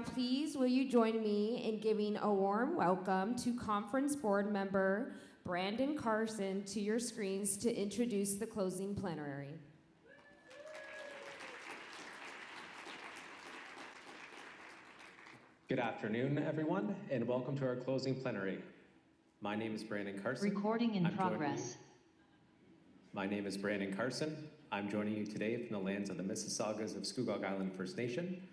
please will you join me in giving a warm welcome to Conference Board Member Brandon Carson to your screens to introduce the closing plenary. Good afternoon, everyone, and welcome to our closing plenary. My name is Brandon Carson. Recording in progress. My name is Brandon Carson. I'm joining you today from the lands of the Mississaugas of Scugog Island First Nation,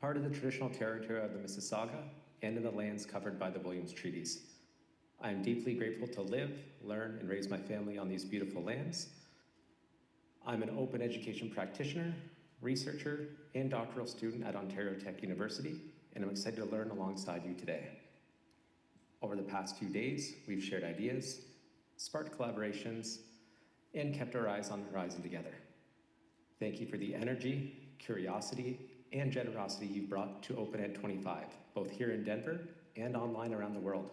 part of the traditional territory of the Mississauga, and in the lands covered by the Williams Treaties. I am deeply grateful to live, learn, and raise my family on these beautiful lands. I'm an open education practitioner, researcher, and doctoral student at Ontario Tech University, and I'm excited to learn alongside you today. Over the past few days, we've shared ideas, sparked collaborations, and kept our eyes on the horizon together. Thank you for the energy, curiosity, and generosity you've brought to OpenEd25, both here in Denver and online around the world.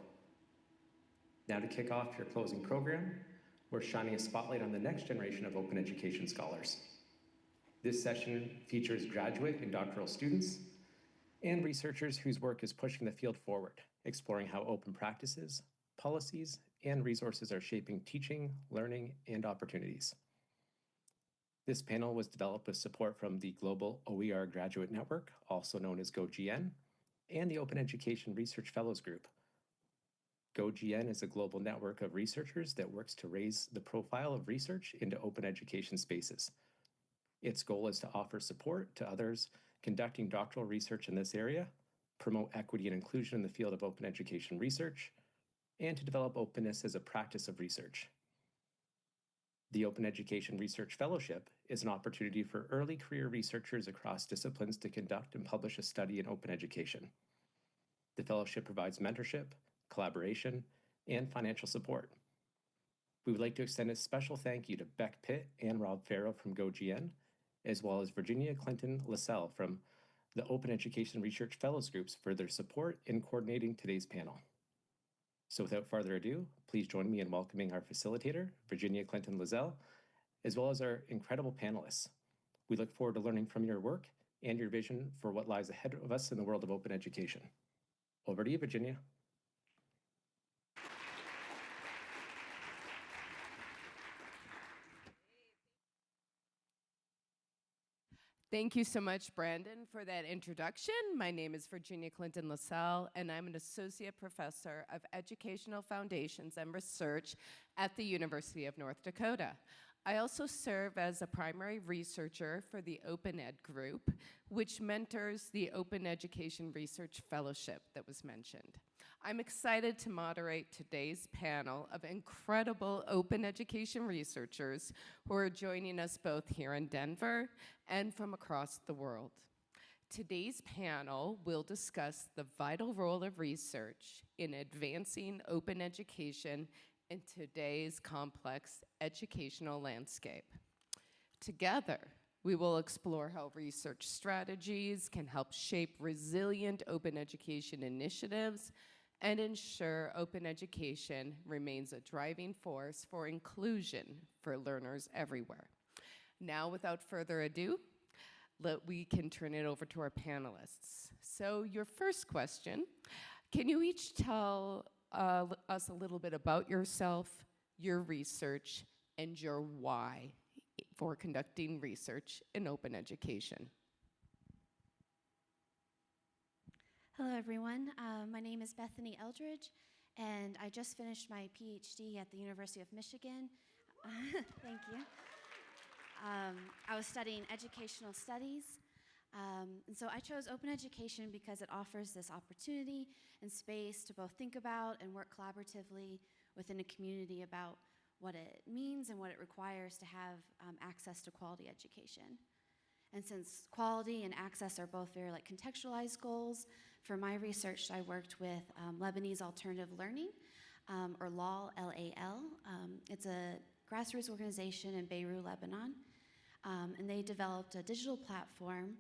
Now to kick off your closing program, we're shining a spotlight on the next generation of open education scholars. This session features graduate and doctoral students and researchers whose work is pushing the field forward, exploring how open practices, policies, and resources are shaping teaching, learning, and opportunities. This panel was developed with support from the Global OER Graduate Network, also known as GoGN, and the Open Education Research Fellows Group. GoGN is a global network of researchers that works to raise the profile of research into open education spaces. Its goal is to offer support to others conducting doctoral research in this area, promote equity and inclusion in the field of open education research, and to develop openness as a practice of research. The Open Education Research Fellowship is an opportunity for early career researchers across disciplines to conduct and publish a study in open education. The fellowship provides mentorship, collaboration, and financial support. We would like to extend a special thank you to Beck Pitt and Rob Farrow from GoGN, as well as Virginia Clinton LaSalle from the Open Education Research Fellows Groups for their support in coordinating today's panel. So without further ado, please join me in welcoming our facilitator, Virginia Clinton LaSalle, as well as our incredible panelists. We look forward to learning from your work and your vision for what lies ahead of us in the world of open education. Over to you, Virginia. Thank you so much, Brandon, for that introduction. My name is Virginia Clinton LaSalle, and I'm an Associate Professor of Educational Foundations and Research at the University of North Dakota. I also serve as a primary researcher for the OpenEd group, which mentors the Open Education Research Fellowship that was mentioned. I'm excited to moderate today's panel of incredible open education researchers who are joining us both here in Denver and from across the world. Today's panel will discuss the vital role of research in advancing open education in today's complex educational landscape. Together, we will explore how research strategies can help shape resilient open education initiatives and ensure open education remains a driving force for inclusion for learners everywhere. Now, without further ado, we can turn it over to our panelists. So your first question, can you each tell us a little bit about yourself, your research, and your why for conducting research in open education? Hello, everyone. My name is Bethany Eldridge, and I just finished my PhD at the University of Michigan. Thank you. I was studying educational studies. And so I chose open education because it offers this opportunity and space to both think about and work collaboratively within a community about what it means and what it requires to have access to quality education. And since quality and access are both very contextualized goals, for my research I worked with Lebanese Alternative Learning, or LAL, L-A-L. It's a grassroots organization in Beirut, Lebanon. And they developed a digital platform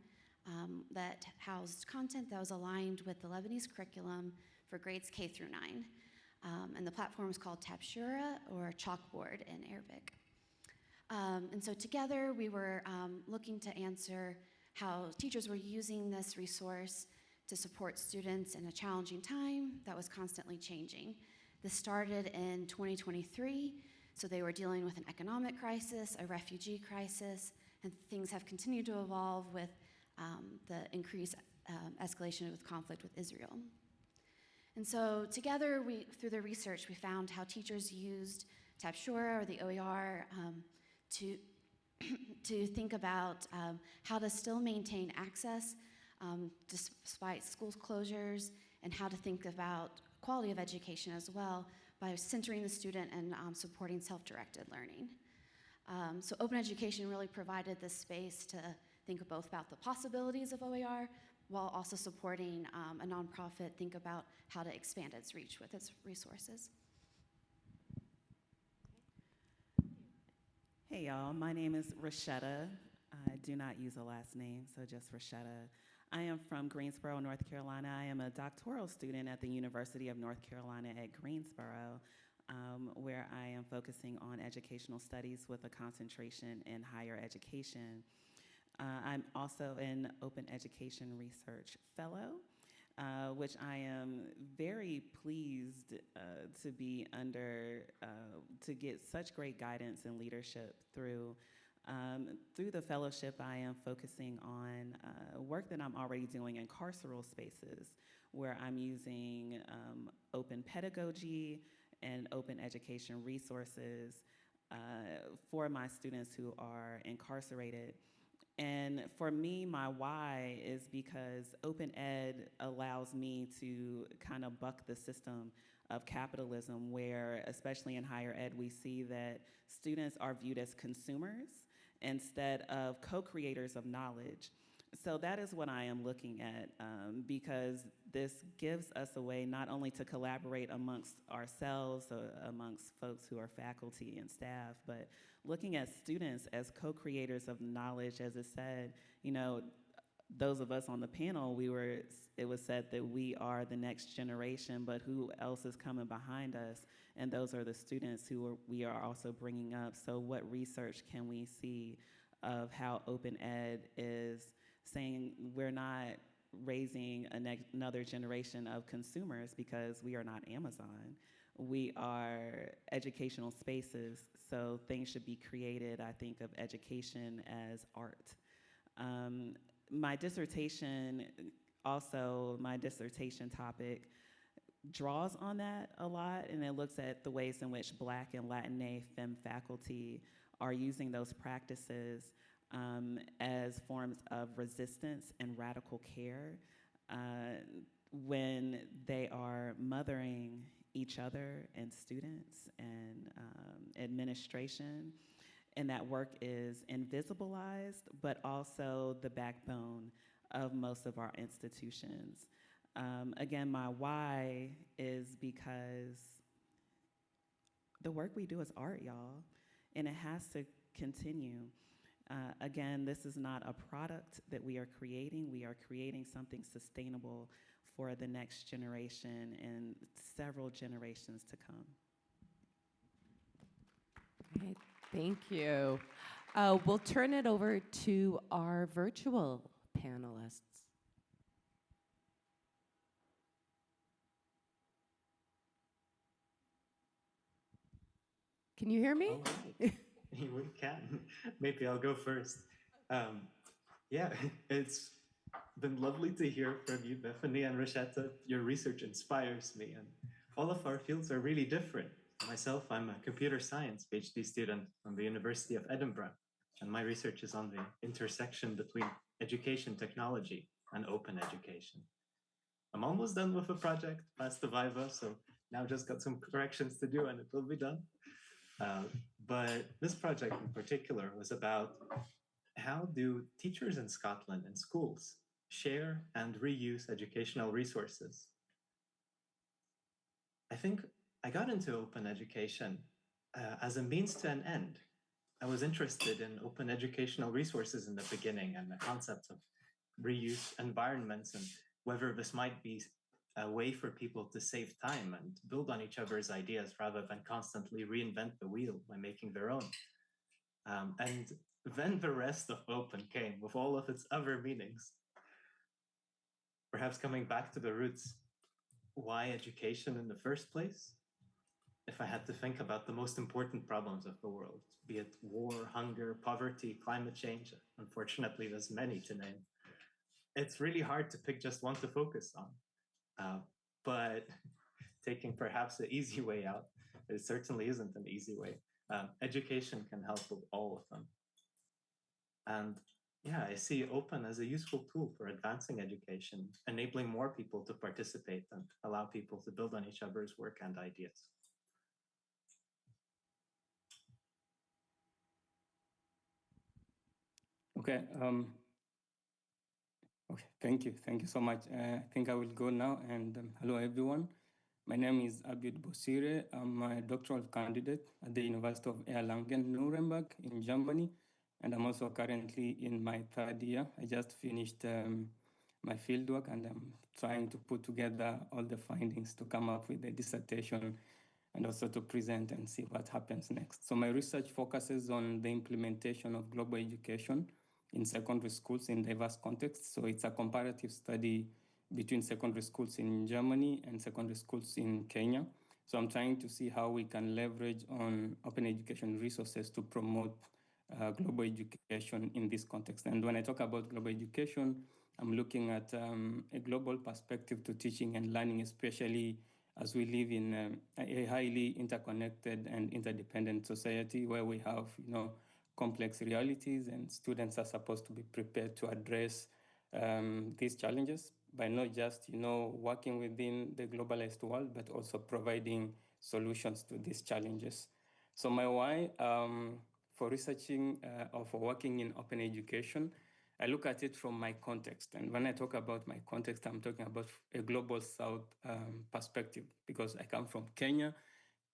that housed content that was aligned with the Lebanese curriculum for grades K through 9. And the platform is called Tabshura, or chalkboard in Arabic. And so together we were looking to answer how teachers were using this resource to support students in a challenging time that was constantly changing. This started in 2023, so they were dealing with an economic crisis, a refugee crisis, and things have continued to evolve with the increased escalation with conflict with Israel. And so together, through the research, we found how teachers used Tabshura or the OER to think about how to still maintain access despite school closures, and how to think about quality of education as well by centering the student and supporting self-directed learning. So open education really provided this space to think both about the possibilities of OER while also supporting a nonprofit think about how to expand its reach with its resources. Hey y'all, my name is Rashetta. I do not use a last name, so just Rashetta. I am from Greensboro, North Carolina. I am a doctoral student at the University of North Carolina at Greensboro, where I am focusing on educational studies with a concentration in higher education. I'm also an Open Education Research Fellow, which I am very pleased to be under, to get such great guidance and leadership through. Through the fellowship, I am focusing on work that I'm already doing in carceral spaces, where I'm using open pedagogy and open education resources for my students who are incarcerated. And for me, my why is because open ed allows me to kind of buck the system of capitalism, where, especially in higher ed, we see that students are viewed as consumers instead of co-creators of knowledge. So that is what I am looking at, because this gives us a way not only to collaborate amongst ourselves, amongst folks who are faculty and staff, but looking at students as co-creators of knowledge. As it said, you know, those of us on the panel, it was said that we are the next generation, but who else is coming behind us? And those are the students we are also bringing up. So what research can we see of how open ed is saying we're not raising another generation of consumers, because we are not Amazon. We are educational spaces, so things should be created, I think, of education as art. My dissertation topic draws on that a lot, and it looks at the ways in which Black and Latinx FEM faculty are using those practices as forms of resistance and radical care when they are mothering each other and students and administration. And that work is invisibilized, but also the backbone of most of our institutions. Again, my why is because the work we do is art, y'all, and it has to continue. Again, this is not a product that we are creating. We are creating something sustainable for the next generation and several generations to come. Right, thank you. We'll turn it over to our virtual panelists. Can you hear me? All right. We can. Maybe I'll go first. Yeah, it's been lovely to hear from you, Bethany and Rashetta. Your research inspires me, and all of our fields are really different. Myself, I'm a computer science PhD student from the University of Edinburgh, and my research is on the intersection between education technology and open education. I'm almost done with the project, past the Viva, so now just got some corrections to do and it will be done. But this project in particular was about how do teachers in Scotland and schools share and reuse educational resources. I think I got into open education as a means to an end. I was interested in open educational resources in the beginning and the concept of reuse environments and whether this might be a way for people to save time and build on each other's ideas rather than constantly reinvent the wheel by making their own. And then the rest of open came with all of its other meanings. perhaps coming back to the roots, why education in the first place? If I had to think about the most important problems of the world, be it war, hunger, poverty, climate change, unfortunately, there's many to name. It's really hard to pick just one to focus on. But taking perhaps the easy way out, it certainly isn't an easy way. Education can help with all of them. And yeah, I see open as a useful tool for advancing education, enabling more people to participate and allow people to build on each other's work and ideas. Okay. Okay. Thank you. Thank you so much. I think I will go now. And hello, everyone. My name is Abid Bosire. I'm a doctoral candidate at the University of Erlangen-Nuremberg in Germany. And I'm also currently in my third year. I just finished my fieldwork and I'm trying to put together all the findings to come up with a dissertation and also to present and see what happens next. So my research focuses on the implementation of global education in secondary schools in diverse contexts. So it's a comparative study between secondary schools in Germany and secondary schools in Kenya. So I'm trying to see how we can leverage on open education resources to promote global education in this context. And when I talk about global education, I'm looking at a global perspective to teaching and learning, especially as we live in a highly interconnected and interdependent society where we have, complex realities, and students are supposed to be prepared to address these challenges by not just, working within the globalized world, but also providing solutions to these challenges. So my why for researching or for working in open education, I look at it from my context. And when I talk about my context, I'm talking about a global South perspective because I come from Kenya,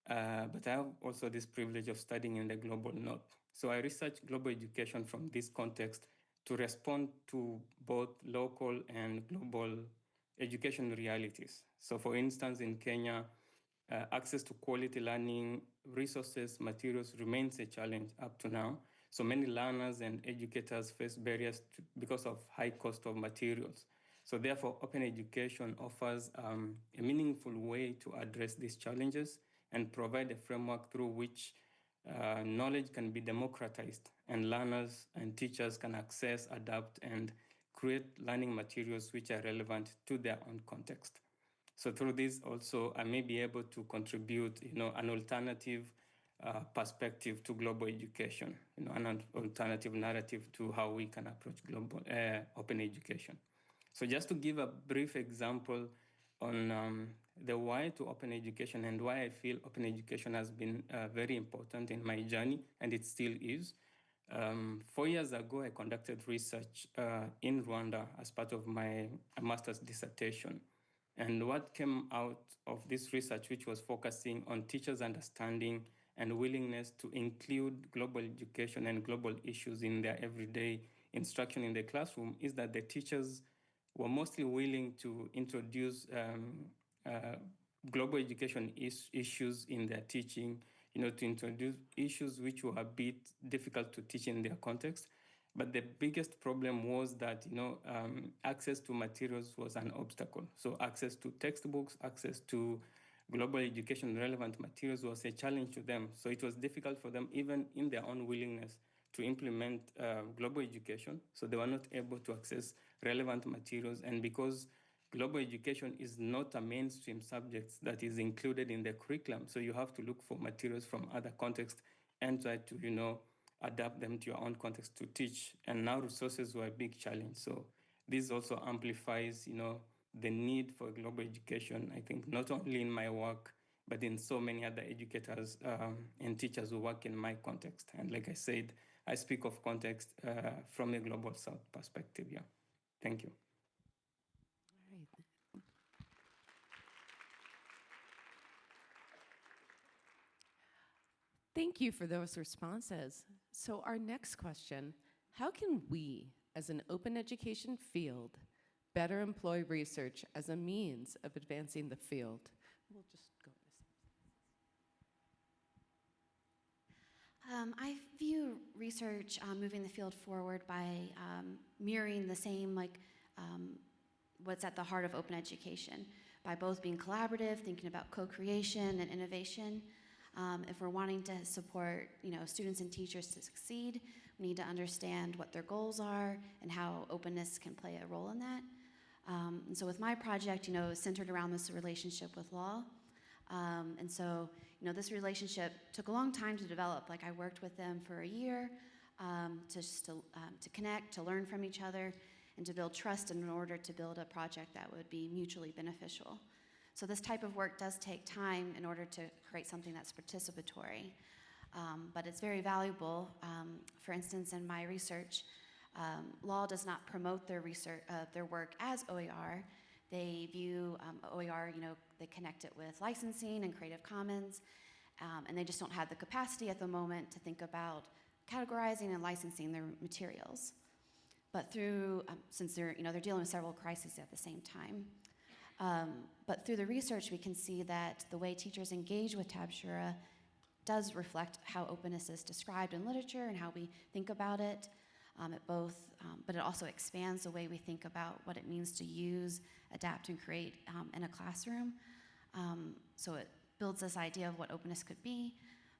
but I have also this privilege of studying in the global North. So I research global education from this context to respond to both local and global education realities. So for instance, in Kenya, access to quality learning resources, materials remains a challenge up to now. So many learners and educators face barriers because of high cost of materials. So therefore, open education offers a meaningful way to address these challenges and provide a framework through which knowledge can be democratized and learners and teachers can access, adapt, and create learning materials which are relevant to their own context. So through this also, I may be able to contribute, an alternative perspective to global education, an alternative narrative to how we can approach global open education. So just to give a brief example on the why to open education and why I feel open education has been very important in my journey, and it still is. 4 years ago, I conducted research in Rwanda as part of my master's dissertation. And what came out of this research, which was focusing on teachers' understanding and willingness to include global education and global issues in their everyday instruction in the classroom, is that the teachers were mostly willing to introduce global education issues in their teaching, to introduce issues which were a bit difficult to teach in their context. But the biggest problem was that, access to materials was an obstacle. So access to textbooks, access to global education relevant materials was a challenge to them. So it was difficult for them, even in their own willingness to implement global education. So they were not able to access relevant materials. And because global education is not a mainstream subject that is included in the curriculum, so you have to look for materials from other contexts and try to, adapt them to your own context to teach. And now resources were a big challenge. So this also amplifies, the need for global education, I think, not only in my work, but in so many other educators and teachers who work in my context. And like I said, I speak of context from a global South perspective. Yeah. Thank you. All right. Thank you for those responses. So our next question, how can we, as an open education field, better employ research as a means of advancing the field? We'll just go I view research moving the field forward by mirroring the same what's at the heart of open education by both being collaborative, thinking about co-creation and innovation. If we're wanting to support, students and teachers to succeed, we need to understand what their goals are and how openness can play a role in that. And so with my project, centered around this relationship with law. And so, this relationship took a long time to develop. Like, I worked with them for a year to connect, to learn from each other, and to build trust in order to build a project that would be mutually beneficial. So this type of work does take time in order to create something that's participatory, but it's very valuable. For instance, in my research, law does not promote their work as OER. They view OER, they connect it with licensing and Creative Commons, and they just don't have the capacity at the moment to think about categorizing and licensing their materials. But since they're dealing with several crises at the same time. But through the research, we can see that the way teachers engage with Tabshura does reflect how openness is described in literature and how we think about it. But it also expands the way we think about what it means to use, adapt, and create in a classroom. So it builds this idea of what openness could be,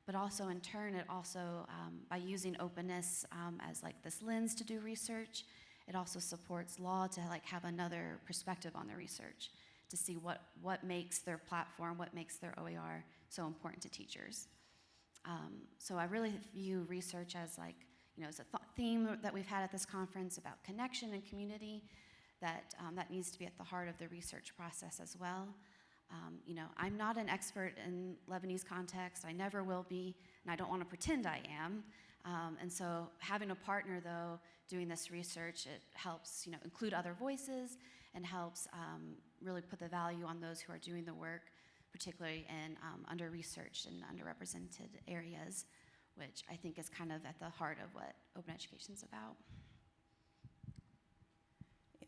but also in turn, it also, by using openness as like this lens to do research, it also supports law to have another perspective on the research, to see what makes their platform, what makes their OER so important to teachers. So I really view research as as a theme that we've had at this conference about connection and community, that needs to be at the heart of the research process as well. I'm not an expert in Lebanese context. I never will be, and I don't want to pretend I am. And so having a partner, though, doing this research, it helps, include other voices and helps really put the value on those who are doing the work, particularly in under-researched and underrepresented areas, which I think is kind of at the heart of what open education is about.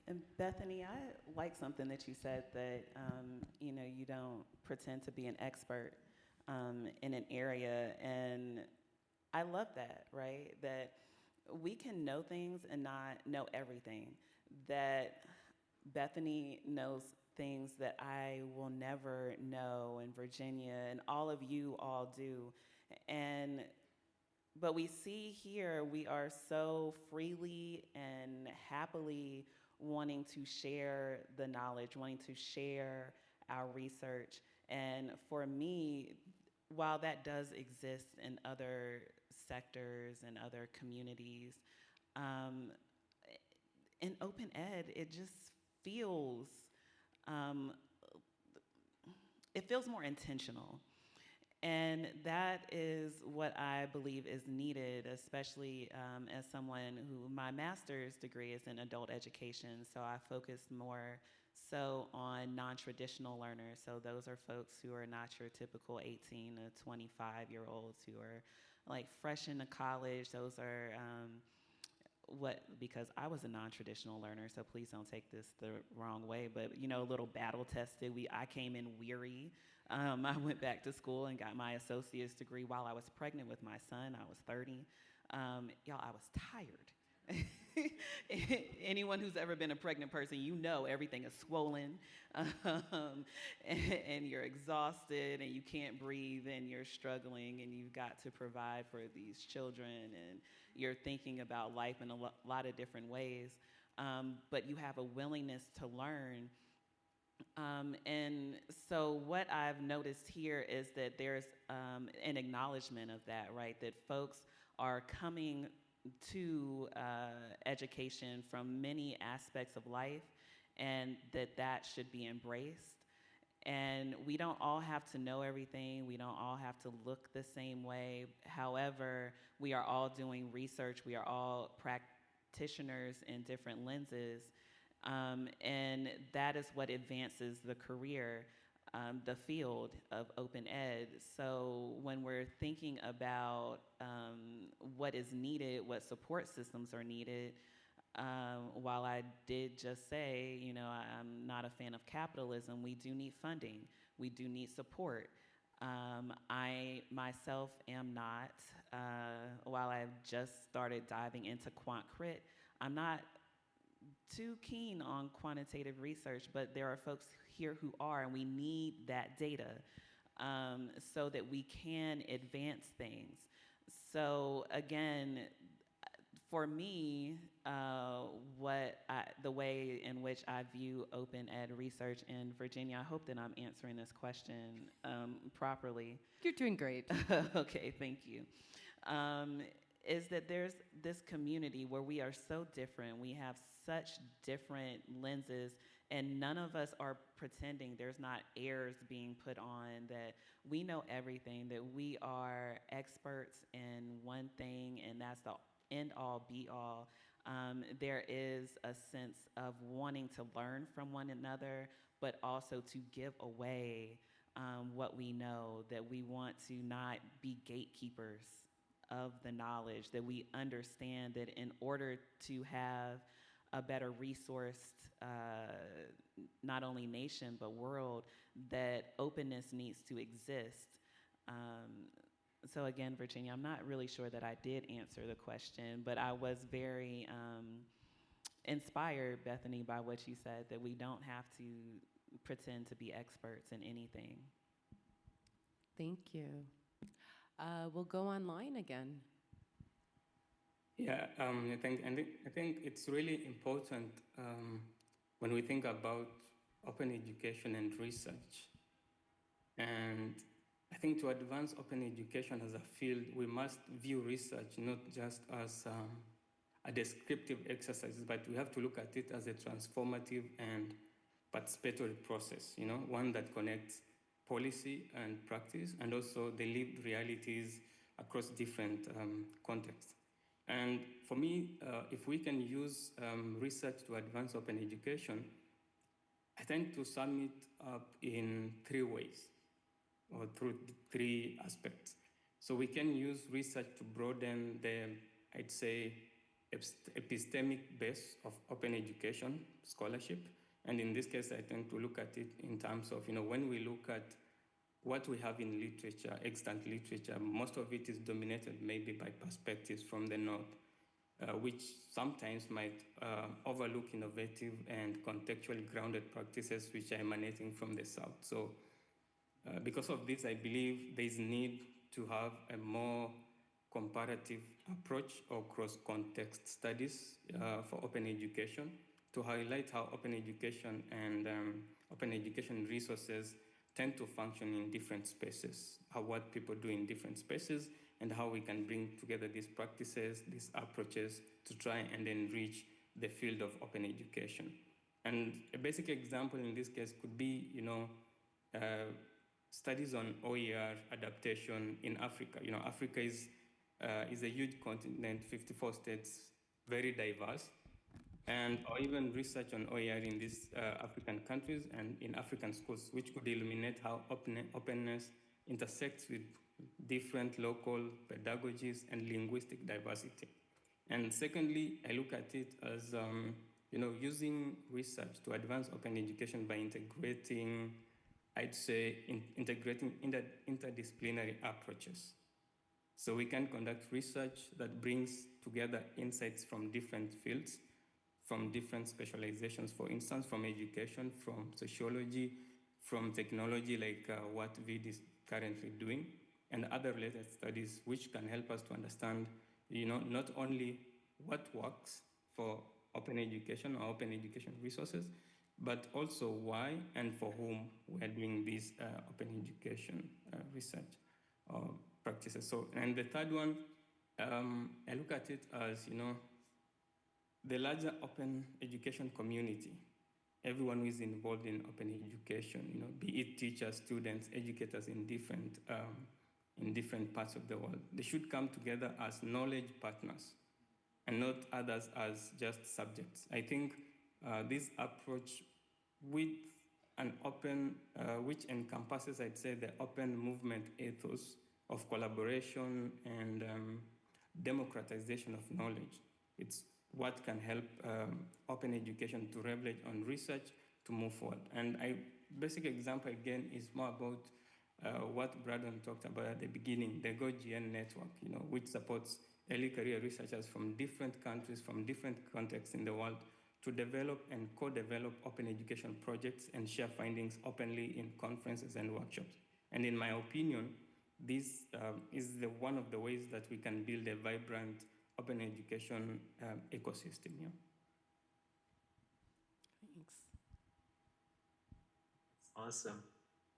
And Bethany, I like something that you said, that you don't pretend to be an expert in an area, and I love that, right? That we can know things and not know everything. That Bethany knows things that I will never know, and Virginia and all of you all do, but we see here we are so freely and happily wanting to share the knowledge, wanting to share our research. And for me, while that does exist in other sectors and other communities, in open ed, it just feels, more intentional. And that is what I believe is needed, especially as someone who, my master's degree is in adult education, so I focus more so on non-traditional learners. So those are folks who are not your typical 18 to 25-year-olds who are fresh into college. Those are because I was a non-traditional learner, so please don't take this the wrong way, but a little battle tested. I came in weary. I went back to school and got my associate's degree while I was pregnant with my son. I was 30. Y'all, I was tired. Anyone who's ever been a pregnant person, everything is swollen, and you're exhausted, and you can't breathe, and you're struggling, and you've got to provide for these children, and you're thinking about life in a lot of different ways, but you have a willingness to learn. And so what I've noticed here is that there's an acknowledgement of that, right? That folks are coming to education from many aspects of life, and that should be embraced. And we don't all have to know everything. We don't all have to look the same way. However, we are all doing research. We are all practitioners in different lenses. And that is what advances the career, the field of open ed. So when we're thinking about what is needed, what support systems are needed, while I did just say, I'm not a fan of capitalism, we do need funding. We do need support. I myself am not, while I've just started diving into quant crit, I'm not too keen on quantitative research, but there are folks here who are, and we need that data so that we can advance things. So again, for me, the way in which I view open ed research in Virginia, I hope that I'm answering this question properly. You're doing great. Okay, thank you. Is that there's this community where we are so different. We have such different lenses, and none of us are pretending. There's not airs being put on that we know everything, that we are experts in one thing, and that's the end all be all. There is a sense of wanting to learn from one another, but also to give away what we know, that we want to not be gatekeepers of the knowledge, that we understand that in order to have a better resourced, not only nation, but world, that openness needs to exist. So again, Virginia, I'm not really sure that I did answer the question, but I was very inspired, Bethany, by what you said, that we don't have to pretend to be experts in anything. Thank you. We'll go online again. Yeah, I think it's really important when we think about open education and research. And I think to advance open education as a field, we must view research not just as a descriptive exercise, but we have to look at it as a transformative and participatory process, one that connects policy and practice, and also the lived realities across different contexts. And for me, if we can use research to advance open education, I tend to sum it up in 3 ways, or through 3 aspects. So we can use research to broaden the, I'd say, epistemic base of open education scholarship. And in this case, I tend to look at it in terms of, when we look at what we have in literature, extant literature, most of it is dominated maybe by perspectives from the North, which sometimes might overlook innovative and contextually grounded practices which are emanating from the South. So because of this, I believe there is need to have a more comparative approach or cross-context studies for open education to highlight how open education and open education resources tend to function in different spaces, what people do in different spaces, and how we can bring together these practices, these approaches to try and enrich the field of open education. And a basic example in this case could be, studies on OER adaptation in Africa. Africa is a huge continent, 54 states, very diverse, or even research on OER in these African countries and in African schools, which could illuminate how openness intersects with different local pedagogies and linguistic diversity. And secondly, I look at it as using research to advance open education by integrating, integrating interdisciplinary approaches. So we can conduct research that brings together insights from different fields, from different specializations, for instance, from education, from sociology, from technology, like what VID is currently doing, and other related studies which can help us to understand, not only what works for open education or open education resources, but also why and for whom we are doing this open education research practices. So, and the third one, I look at it as, the larger open education community, everyone who is involved in open education, be it teachers, students, educators in different parts of the world, they should come together as knowledge partners and not others as just subjects. I think this approach with an open, which encompasses, I'd say, the open movement ethos of collaboration and democratization of knowledge. It's what can help open education to leverage on research to move forward. And basic example again is more about what Braden talked about at the beginning, the GoGN network, which supports early career researchers from different countries, from different contexts in the world to develop and co-develop open education projects and share findings openly in conferences and workshops. And in my opinion, this is one of the ways that we can build a vibrant open education ecosystem. Yeah. Thanks. Awesome.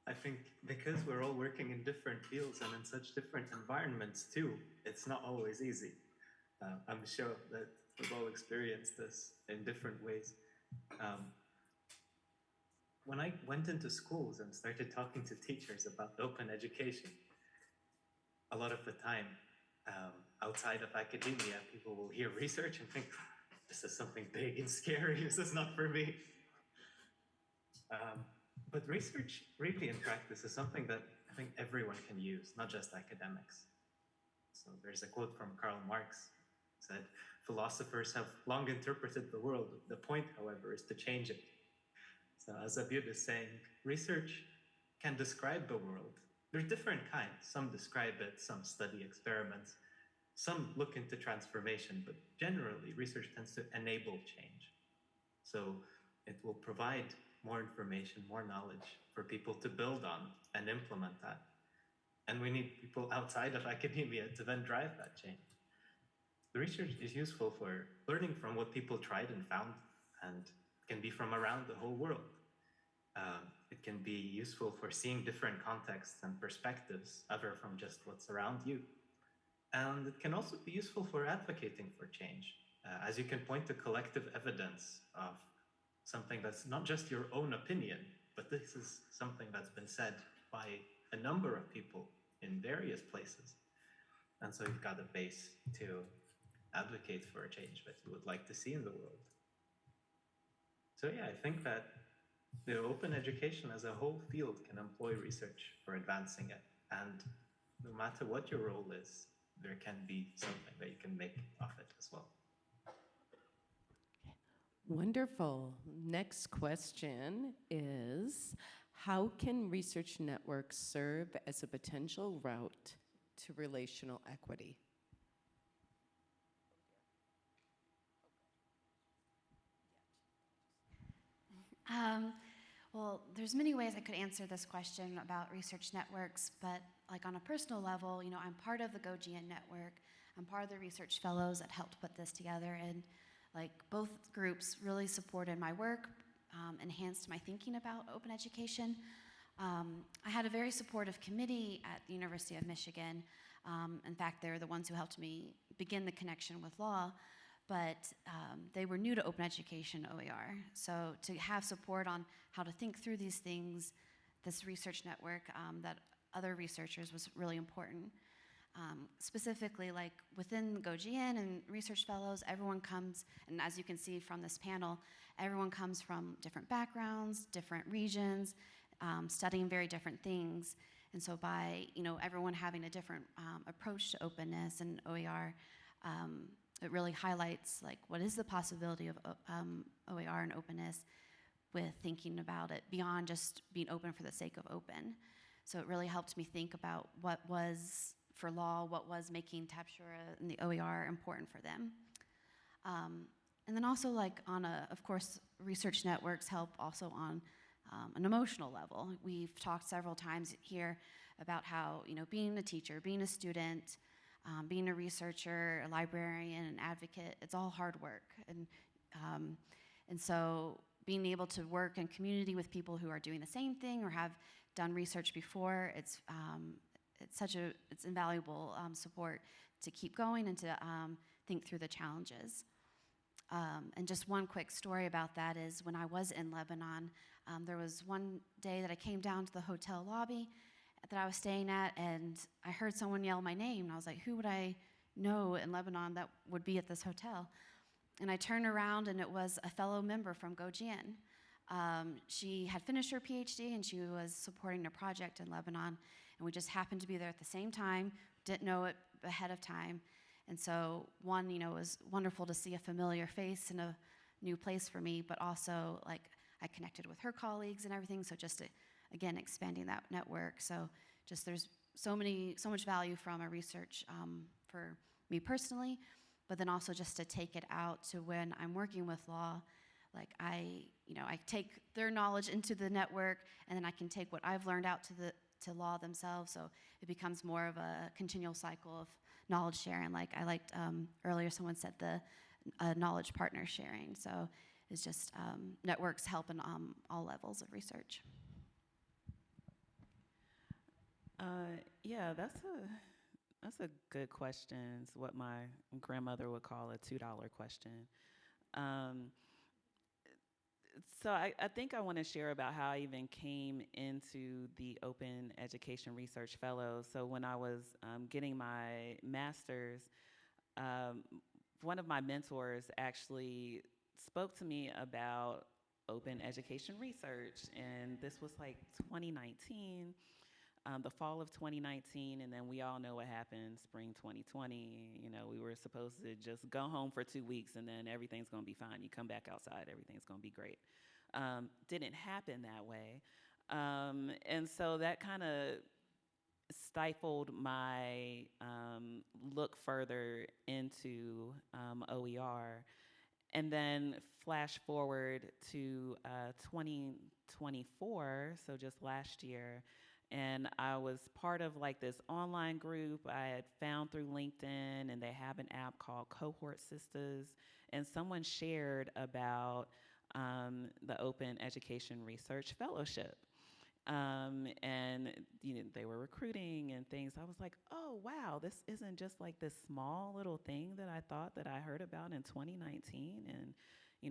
I think because we're all working in different fields and in such different environments too, it's not always easy. I'm sure that we've all experienced this in different ways. When I went into schools and started talking to teachers about open education, a lot of the time, outside of academia, people will hear research and think, this is something big and scary, this is not for me. But research, really in practice, is something that I think everyone can use, not just academics. So there's a quote from Karl Marx, said, philosophers have long interpreted the world. The point, however, is to change it. So as Abud is saying, research can describe the world. There's different kinds. Some describe it, some study experiments, some look into transformation, but generally research tends to enable change. So it will provide more information, more knowledge for people to build on and implement that. And we need people outside of academia to then drive that change. The research is useful for learning from what people tried and found, and can be from around the whole world. It can be useful for seeing different contexts and perspectives other from just what's around you. And it can also be useful for advocating for change, as you can point to collective evidence of something that's not just your own opinion, but this is something that's been said by a number of people in various places. And so you've got a base to advocate for a change that you would like to see in the world. So yeah, I think that the open education as a whole field can employ research for advancing it. And no matter what your role is, there can be something that you can make of it as well. Wonderful. Next question is, how can research networks serve as a potential route to relational equity? Well, there's many ways I could answer this question about research networks, but like on a personal level, you know, I'm part of the GoGN network. I'm part of the research fellows that helped put this together, and like both groups really supported my work, enhanced my thinking about open education. I had a very supportive committee at the University of Michigan. In fact, they're the ones who helped me begin the connection with law, but they were new to open education OER. So to have support on how to think through these things, this research network that other researchers was really important. Specifically, like within GoGN and research fellows, everyone comes, and as you can see from this panel, everyone comes from different backgrounds, different regions, studying very different things. And so by, you know, everyone having a different approach to openness and OER, it really highlights like what is the possibility of OER and openness with thinking about it beyond just being open for the sake of open. So it really helped me think about what was for law, what was making Tapshura and the OER important for them. And then also like on of course, research networks help also on an emotional level. We've talked several times here about how, you know, being a teacher, being a student, being a researcher, a librarian, an advocate, it's all hard work. And so being able to work in community with people who are doing the same thing or have done research before, it's invaluable support to keep going and to think through the challenges. And just one quick story about that is when I was in Lebanon, there was one day that I came down to the hotel lobby that I was staying at, and I heard someone yell my name, and I was like, who would I know in Lebanon that would be at this hotel? And I turned around, and it was a fellow member from GoGN. She had finished her PhD, and she was supporting a project in Lebanon, and we just happened to be there at the same time, didn't know it ahead of time. And so one, you know, it was wonderful to see a familiar face in a new place for me, but also like I connected with her colleagues and everything, so just again, expanding that network. So just there's so much value from a research for me personally, but then also just to take it out to when I'm working with law, Like I take their knowledge into the network, and then I can take what I've learned out to law themselves. So it becomes more of a continual cycle of knowledge sharing. Like I liked earlier, someone said the knowledge partner sharing. So it's just networks help in all levels of research. Yeah, that's a good question. It's what my grandmother would call a $2 question. So I think I want to share about how I even came into the Open Education Research Fellows. So when I was getting my master's, one of my mentors actually spoke to me about open education research, and this was like 2019, the fall of 2019, and then we all know what happened spring 2020. You know, we were supposed to just go home for 2 weeks and then everything's gonna be fine. You come back outside, everything's gonna be great. Didn't happen that way. And so that kind of stifled my look further into OER. And then flash forward to 2024, so just last year, and I was part of like this online group I had found through LinkedIn, and they have an app called Cohort Sisters, and someone shared about the Open Education Research Fellowship. And they were recruiting and things. I was like, oh, wow, this isn't just like this small little thing that I thought that I heard about in 2019. And,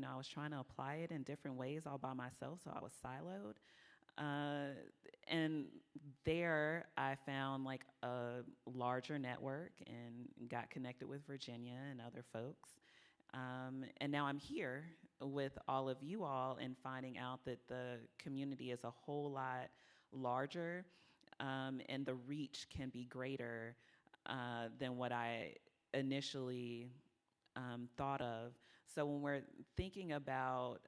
I was trying to apply it in different ways all by myself, so I was siloed. And there I found like a larger network and got connected with Virginia and other folks. And now I'm here with all of you all and finding out that the community is a whole lot larger, and the reach can be greater than what I initially thought of. So when we're thinking about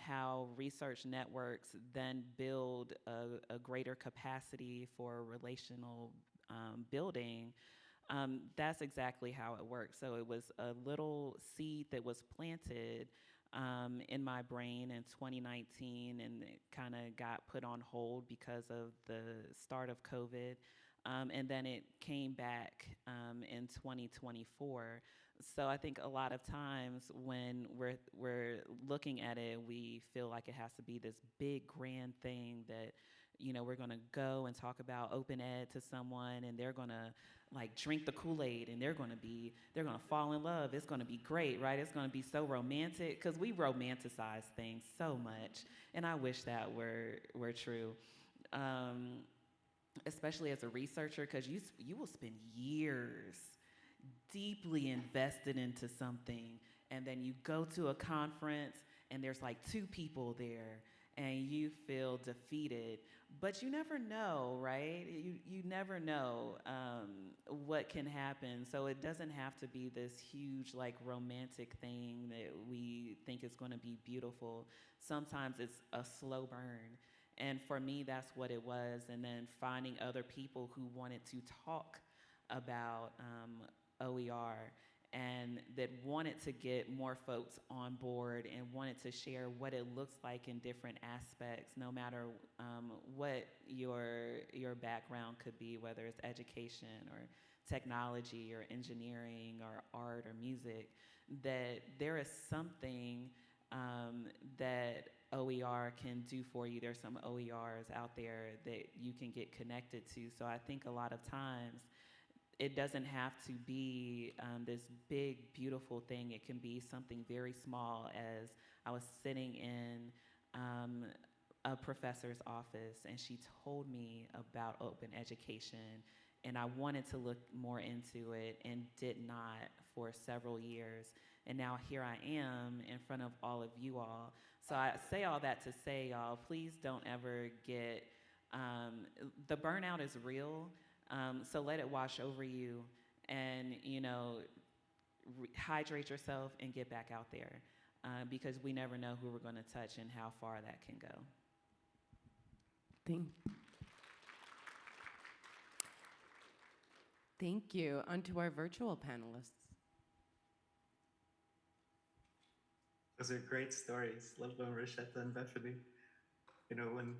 how research networks then build a greater capacity for relational building, that's exactly how it works. So it was a little seed that was planted in my brain in 2019, and it kind of got put on hold because of the start of COVID. And then it came back in 2024. So I think a lot of times when we're looking at it, we feel like it has to be this big grand thing that we're going to go and talk about open ed to someone, and they're going to like drink the Kool-Aid, and they're going to fall in love. It's going to be great, right? It's going to be so romantic, because we romanticize things so much, and I wish that were true. Especially as a researcher, because you will spend years deeply invested into something, and then you go to a conference and there's like 2 people there and you feel defeated, but you never know, right? You never know what can happen. So it doesn't have to be this huge like romantic thing that we think is going to be beautiful. Sometimes it's a slow burn. And for me, that's what it was. And then finding other people who wanted to talk about OER and that wanted to get more folks on board and wanted to share what it looks like in different aspects, no matter what your background could be, whether it's education or technology or engineering or art or music, that there is something that OER can do for you. There's some OERs out there that you can get connected to. So I think a lot of times it doesn't have to be this big, beautiful thing. It can be something very small. As I was sitting in a professor's office, and she told me about open education, and I wanted to look more into it and did not for several years. And now here I am in front of all of you all. So I say all that to say, y'all, please don't ever get, the burnout is real, so let it wash over you, and, hydrate yourself and get back out there, because we never know who we're going to touch and how far that can go. Thank you. On to our virtual panelists. Those are great stories. Love them, Rochetta and Bethany. You know, when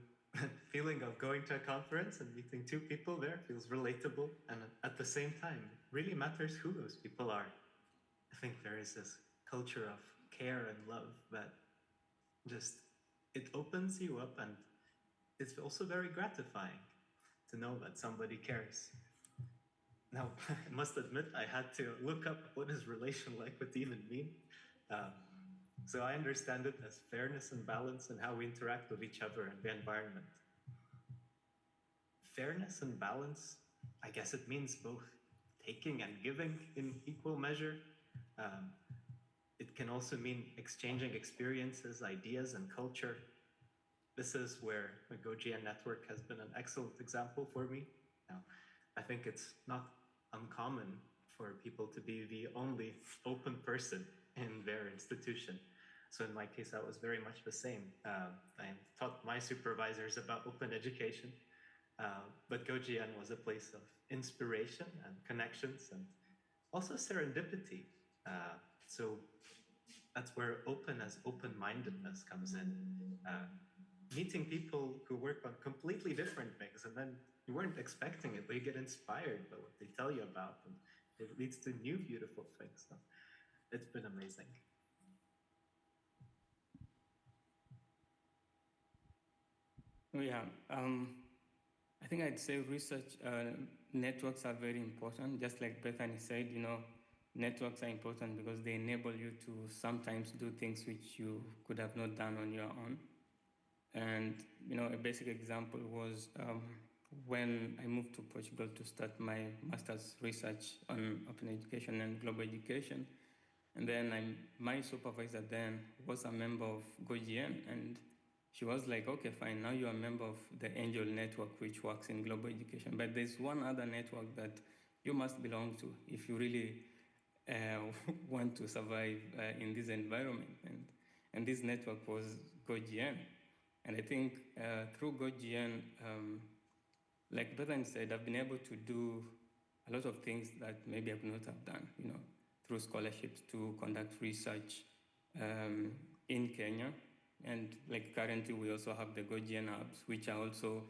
feeling of going to a conference and meeting two people there feels relatable, and at the same time, it really matters who those people are. I think there is this culture of care and love that just it opens you up, and it's also very gratifying to know that somebody cares. Now, I must admit, I had to look up what does relation like would even mean. Um, so I understand it as fairness and balance in how we interact with each other and the environment. Fairness and balance, I guess it means both taking and giving in equal measure. Um, it can also mean exchanging experiences, ideas, and culture. This is where the GoGN network has been an excellent example for me. Now, I think it's not uncommon for people to be the only open person in their institution. So in my case, that was very much the same. I taught my supervisors about open education, but GoGN was a place of inspiration and connections and also serendipity. So that's where open as open-mindedness comes in. Meeting people who work on completely different things, and then you weren't expecting it, but you get inspired by what they tell you about, and it leads to new beautiful things. So it's been amazing. Yeah, I think I'd say research networks are very important. Just like Bethany said, networks are important because they enable you to sometimes do things which you could have not done on your own. And a basic example was when I moved to Portugal to start my master's research on open education and global education. And then my supervisor then was a member of GoGN, and she was like, okay, fine, now you're a member of the Angel Network, which works in global education. But there's one other network that you must belong to if you really want to survive in this environment. And this network was GoGN. And I think through GoGN, like Bethany said, I've been able to do a lot of things that maybe I could not have done, through scholarships to conduct research in Kenya. And like currently, we also have the GoGN hubs, which are also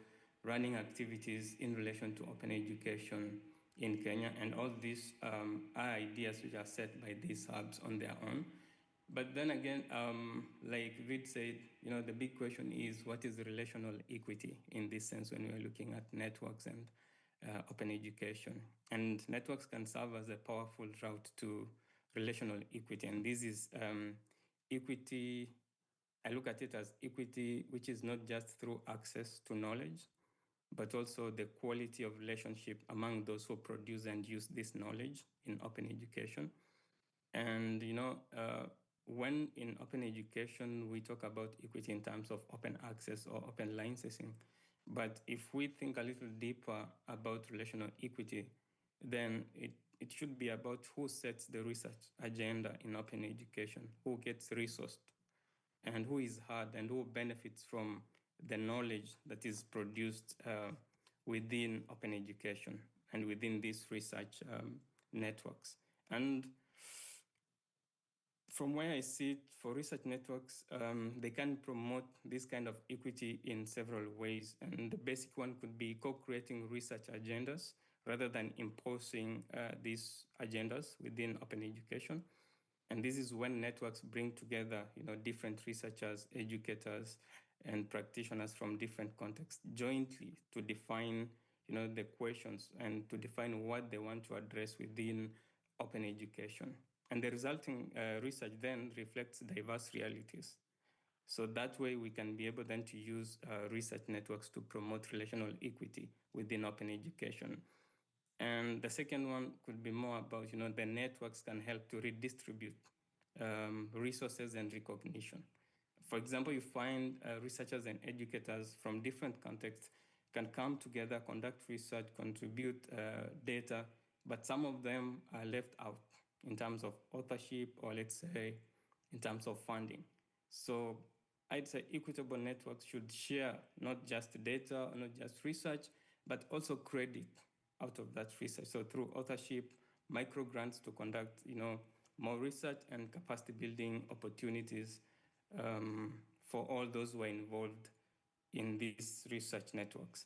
running activities in relation to open education in Kenya. And all these are ideas which are set by these hubs on their own. But then again, like Vid said, the big question is what is relational equity in this sense when we're looking at networks and open education. And networks can serve as a powerful route to relational equity. And this is equity, I look at it as equity, which is not just through access to knowledge, but also the quality of relationship among those who produce and use this knowledge in open education. And, when in open education, we talk about equity in terms of open access or open licensing. But if we think a little deeper about relational equity, then it should be about who sets the research agenda in open education, who gets resourced, and who is heard, and who benefits from the knowledge that is produced within open education and within these research networks. And from where I see it, for research networks, they can promote this kind of equity in several ways. And the basic one could be co-creating research agendas rather than imposing these agendas within open education. And this is when networks bring together, different researchers, educators, and practitioners from different contexts jointly to define, the questions and to define what they want to address within open education. And the resulting research then reflects diverse realities. So that way we can be able then to use research networks to promote relational equity within open education. And the second one could be more about, the networks can help to redistribute resources and recognition. For example, you find researchers and educators from different contexts can come together, conduct research, contribute data, but some of them are left out in terms of authorship or, let's say, in terms of funding. So I'd say equitable networks should share not just data, not just research, but also credit out of that research. So through authorship, micro grants to conduct, more research and capacity building opportunities for all those who are involved in these research networks.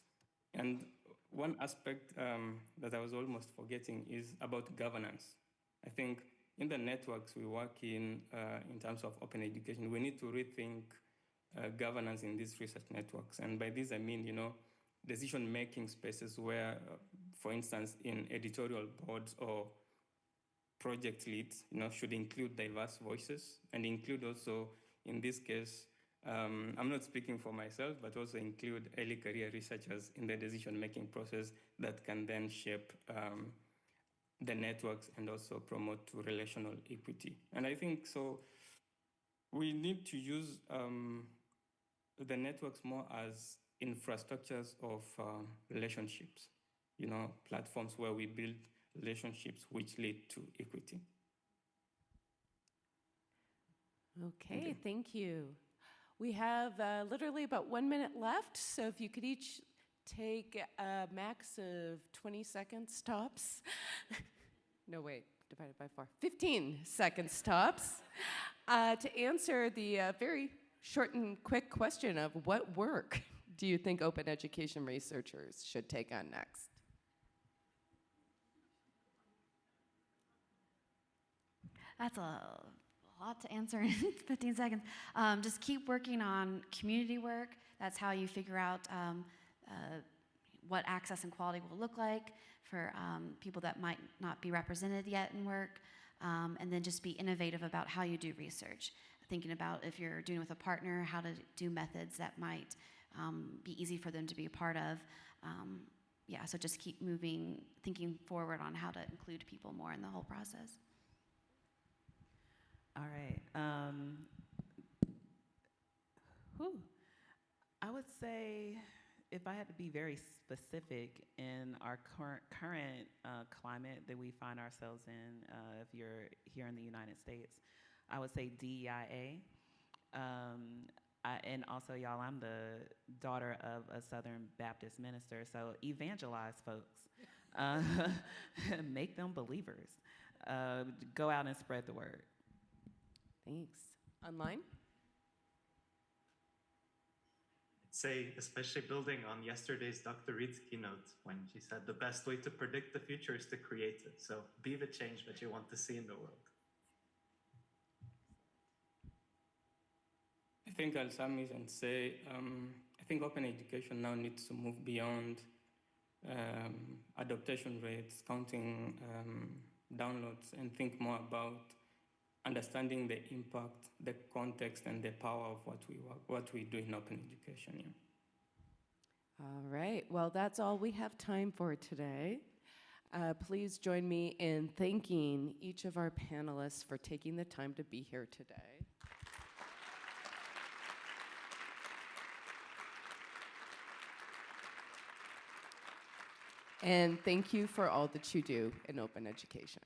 And one aspect that I was almost forgetting is about governance. I think in the networks we work in terms of open education, we need to rethink governance in these research networks. And by this, I mean, decision-making spaces where, for instance, in editorial boards or project leads, should include diverse voices and include also, in this case, I'm not speaking for myself, but also include early career researchers in the decision-making process that can then shape the networks and also promote relational equity. And I think so we need to use the networks more as infrastructures of relationships, platforms where we build relationships which lead to equity. Okay, thank you. We have literally about 1 minute left, so if you could each take a max of 20 seconds tops. No, wait, divided by 4. 15 seconds tops to answer the very short and quick question of what work do you think open education researchers should take on next? That's a lot to answer in 15 seconds. Just keep working on community work. That's how you figure out what access and quality will look like for people that might not be represented yet in work. And then just be innovative about how you do research. Thinking about if you're doing with a partner, how to do methods that might be easy for them to be a part of. Yeah, so just keep moving, thinking forward on how to include people more in the whole process. All right. I would say, if I had to be very specific in our current climate that we find ourselves in, if you're here in the United States, I would say DEIA. And also, y'all, I'm the daughter of a Southern Baptist minister, so evangelize folks. Make them believers. Go out and spread the word. Thanks. Online? Say, especially building on yesterday's Dr. Reed's keynote when she said the best way to predict the future is to create it. So be the change that you want to see in the world. I think I'll sum it and say, I think open education now needs to move beyond adoption rates, counting downloads, and think more about understanding the impact, the context, and the power of what we do in open education. Yeah. All right, well, that's all we have time for today. Please join me in thanking each of our panelists for taking the time to be here today. And thank you for all that you do in open education.